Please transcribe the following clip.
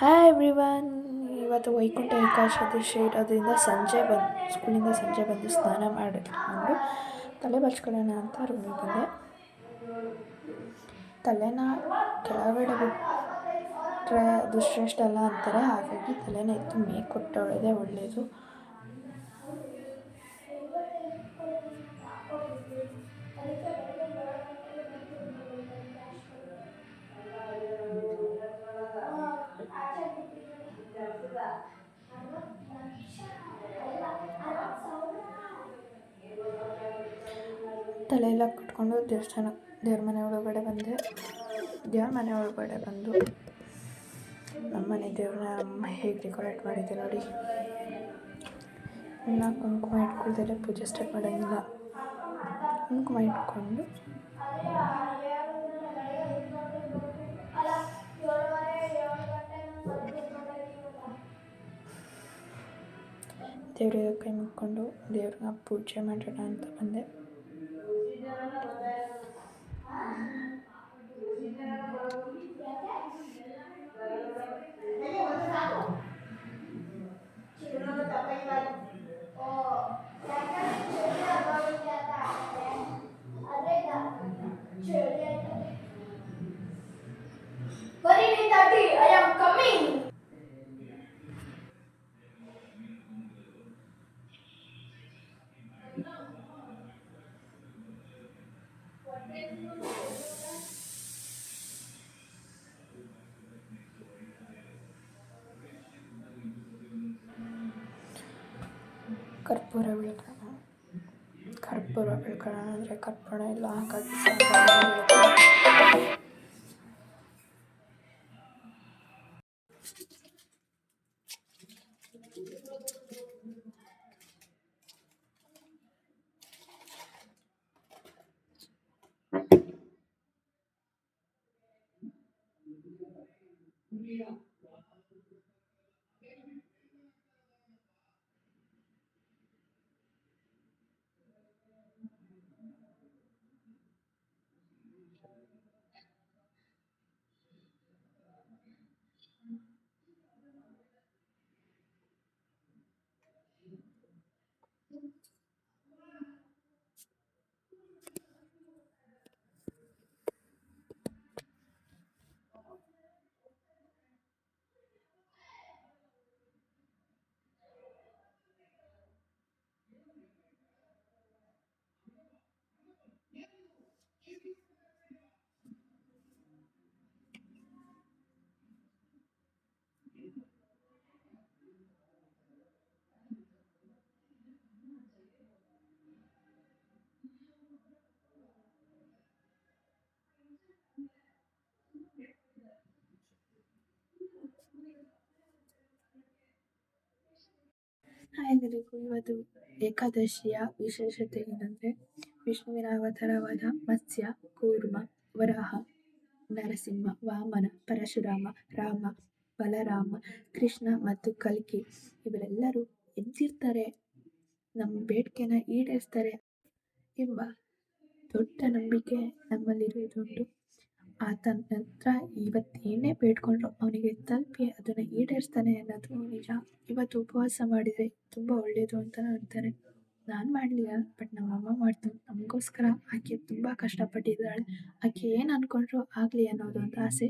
Hi everyone. ಇವತ್ತು ವೈಕುಂಠ ಏಕಾದಶಿ ಇರೋದ್ರಿಂದ ಸ್ಕೂಲಿಂದ ಸಂಜೆ ಬಂದು ಸ್ನಾನ ಮಾಡಿಕೊಂಡು ತಲೆ ಬಚ್ಕೊಳ್ಳೋಣ ಅಂತ ರೂಮಿಗೆ ಬಂದೆ. ತಲೆನ ಕೆಳಗಡೆ ಬಿಟ್ಟರೆ ಅದು ಶ್ರೇಷ್ಠ ಅಲ್ಲ ಅಂತಾರೆ, ಹಾಗಾಗಿ ತಲೆನ ಎತ್ತು ಮೇಗೆ ಕೊಟ್ಟೊಳೋದೇ ಒಳ್ಳೆಯದು. ತಲೆ ಎಲ್ಲ ಕಟ್ಕೊಂಡು ದೇವ್ರ ಮನೆ ಒಳಗಡೆ ಬಂದು ನಮ್ಮನೆ ದೇವ್ರನ್ನ ಅಮ್ಮ ಹೇಗೆ ಡೆಕೋರೇಟ್ ಮಾಡಿದ್ದೆ ನೋಡಿ. ಇನ್ನು ಕುಂಕುಮ ಇಟ್ಕೊಳ್ತಾರೆ, ಪೂಜೆ ಸ್ಟಾರ್ಟ್ ಮಾಡೋಂಗಿಲ್ಲ. ಕುಂಕುಮ ಇಟ್ಕೊಂಡು ದೇವ್ರಿಗೆ ಕೈ ಮುಕ್ಕೊಂಡು ದೇವ್ರನ್ನ ಪೂಜೆ ಮಾಡೋಣ ಅಂತ ಬಂದೆ. ಕರ್ಪೂರ ಬೆಳ್ಕೊಳ್ಳೋಣ ಅಂದರೆ ಕರ್ಪೂರ ಎಲ್ಲ ಹಾಗಾಗಿ ಎಲ್ಲರಿಗೂ ಇವತ್ತು ಏಕಾದಶಿಯ ವಿಶೇಷತೆ ಏನಂದರೆ, ವಿಷ್ಣುವಿನ ಅವತಾರವಾದ ಮತ್ಸ್ಯ, ಕೂರ್ಮ, ವರಾಹ, ನರಸಿಂಹ, ವಾಮನ, ಪರಶುರಾಮ, ರಾಮ, ಬಲರಾಮ, ಕೃಷ್ಣ ಮತ್ತು ಕಲ್ಕಿ ಇವರೆಲ್ಲರೂ ಎದ್ದಿರ್ತಾರೆ, ನಮ್ಮ ಬೇಡಿಕೆನ ಈಡೇರಿಸ್ತಾರೆ ಎಂಬ ದೊಡ್ಡ ನಂಬಿಕೆ ನಮ್ಮಲ್ಲಿರುವುದುಂಟು. ಆತನ ಹತ್ರ ಇವತ್ತೇನೇ ಬೇಡ್ಕೊಂಡ್ರು ಅವನಿಗೆ ತಲುಪಿ ಅದನ್ನು ಈಡೇರಿಸ್ತಾನೆ ಅನ್ನೋದು ನಿಜ. ಇವತ್ತು ಉಪವಾಸ ಮಾಡಿದರೆ ತುಂಬ ಒಳ್ಳೆಯದು ಅಂತ ಅಂತಾರೆ. ನಾನು ಮಾಡಲಿಲ್ಲ, ಬಟ್ ನಮ್ಮಮ್ಮ ಮಾಡ್ತು. ನಮಗೋಸ್ಕರ ಆಕೆ ತುಂಬ ಕಷ್ಟಪಟ್ಟಿದ್ದಾಳೆ. ಆಕೆ ಏನು ಅಂದ್ಕೊಂಡ್ರು ಆಗಲಿ ಅನ್ನೋದು ಒಂದು ಆಸೆ.